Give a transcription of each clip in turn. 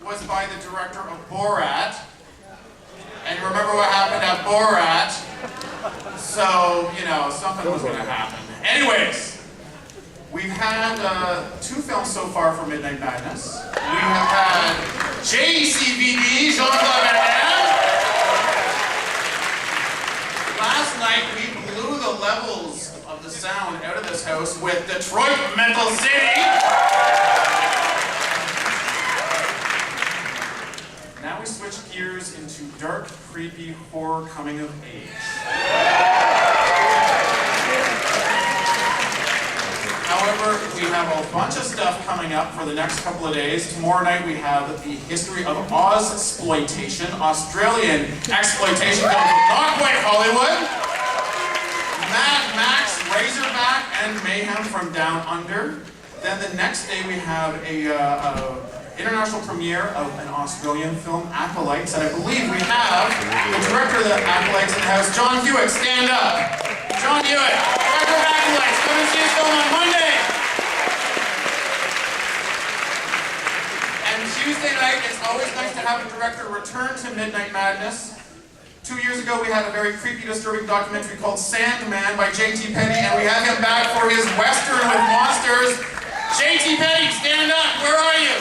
was by the director of Borat. And remember what happened at Borat? So, you know, something was going to happen. Anyways, we've had 2 films so far for Midnight Madness. We have had JCVD, Jean-Claude Van Damme. Last night, we blew the levels of the sound out of this house with Detroit Mental City. Now we switch gears into dark, creepy horror coming of age. However, we have a bunch of stuff coming up for the next couple of days. Tomorrow night we have the history of Ozploitation, Australian exploitation film from not quite Hollywood. Mad Max, Razorback, and Mayhem from Down Under. Then the next day we have a international premiere of an Australian film, Acolytes, and I believe we have the director of the Acolytes in the house, John Hewitt. Stand up. John Hewitt, director of Acolytes, come and see his film on Monday. And Tuesday night, it's always nice to have a director return to Midnight Madness. 2 years ago, we had a very creepy, disturbing documentary called Sandman by J.T. Petty, and we have him back for his Western with monsters. J.T. Petty, stand up. Where are you?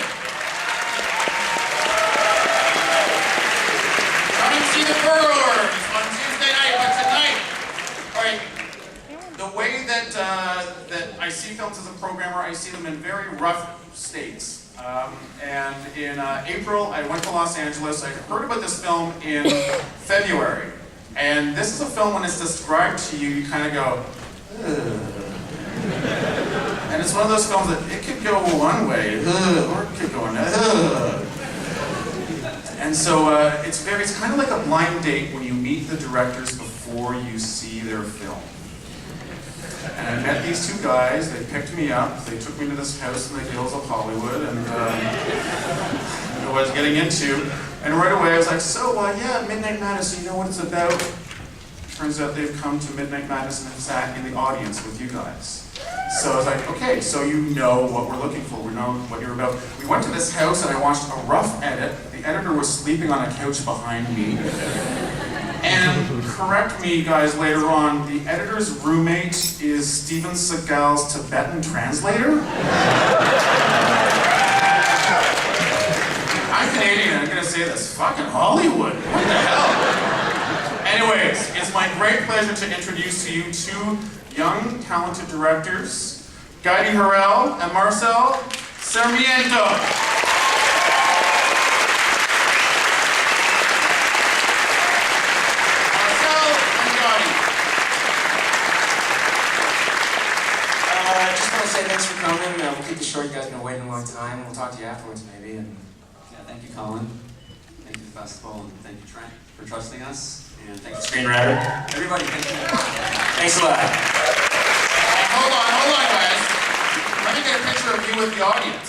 See the Burrowers on Tuesday night, but tonight, all right, the way that I see films as a programmer, I see them in very rough states. And in April, I went to Los Angeles. I heard about this film in February. And this is a film, when it's described to you, you kind of go, ugh. And it's one of those films that it could go one way, or it could go another. And so it's kind of like a blind date when you meet the directors before you see their film. And I met these 2 guys, they picked me up, they took me to this house in the hills of Hollywood, and I knew what I was getting into. And right away I was like, so yeah, Midnight Madness, you know what it's about? Turns out they've come to Midnight Madness and have sat in the audience with you guys. So I was like, okay, so you know what we're looking for, we know what you're about. We went to this house and I watched a rough edit. The editor was sleeping on a couch behind me. And correct me guys later on, the editor's roommate is Steven Seagal's Tibetan translator? I'm Canadian, I'm gonna say this, fucking Hollywood, what the hell? Anyways, it's my great pleasure to introduce to you 2 young, talented directors, Guy Harrell and Marcel Sarmiento. Marcel and Guy. I just want to say thanks for coming. We'll keep it short. You guys have been waiting a long time. We'll talk to you afterwards, maybe. And yeah, thank you, Colin. Thank you, the festival, and thank you, Trent, for trusting us. And thank you, Screenwriter. Everybody, thank you. thanks a lot. Hold on, guys. Let me get a picture of you with the audience.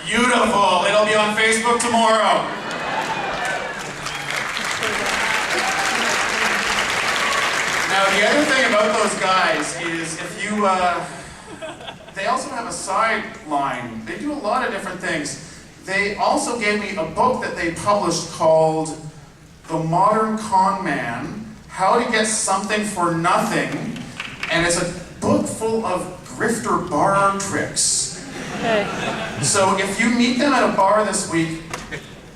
Beautiful. It'll be on Facebook tomorrow. Now, the other thing about those guys is if you, they also have a sideline. They do a lot of different things. They also gave me a book that they published called The Modern Con Man, How to Get Something for Nothing, and it's a book full of grifter bar tricks. Okay. So if you meet them at a bar this week,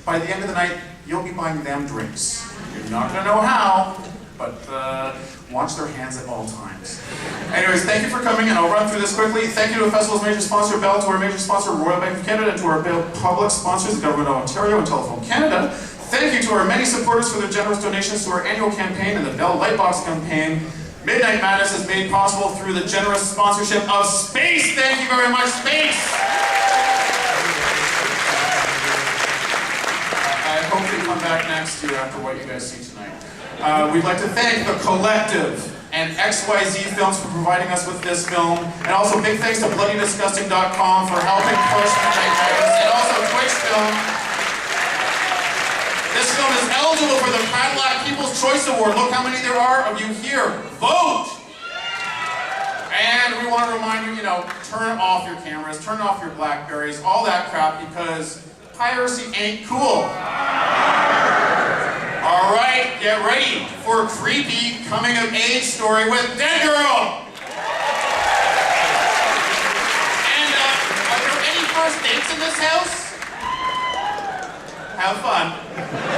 by the end of the night, you'll be buying them drinks. You're not gonna know how, but watch their hands at all times. Anyways, thank you for coming, and I'll run through this quickly. Thank you to the festival's major sponsor, Bell, to our major sponsor, Royal Bank of Canada, and to our Bell public sponsors, the Government of Ontario and Telephone Canada. Thank you to our many supporters for their generous donations to our annual campaign and the Bell Lightbox campaign. Midnight Madness is made possible through the generous sponsorship of Space. Thank you very much, Space. I hope you come back next year after what you guys see tonight. We'd like to thank The Collective and XYZ Films for providing us with this film, and also big thanks to BloodyDisgusting.com for helping push Midnight Madness, and also Twitch Film. This film is eligible for the Cadillac People's Choice Award. Look how many there are of you here. Vote! And we want to remind you, turn off your cameras, turn off your Blackberries, all that crap, because piracy ain't cool. All right, get ready for a creepy coming-of-age story with Deadgirl. And are there any first dates in this house? Have fun.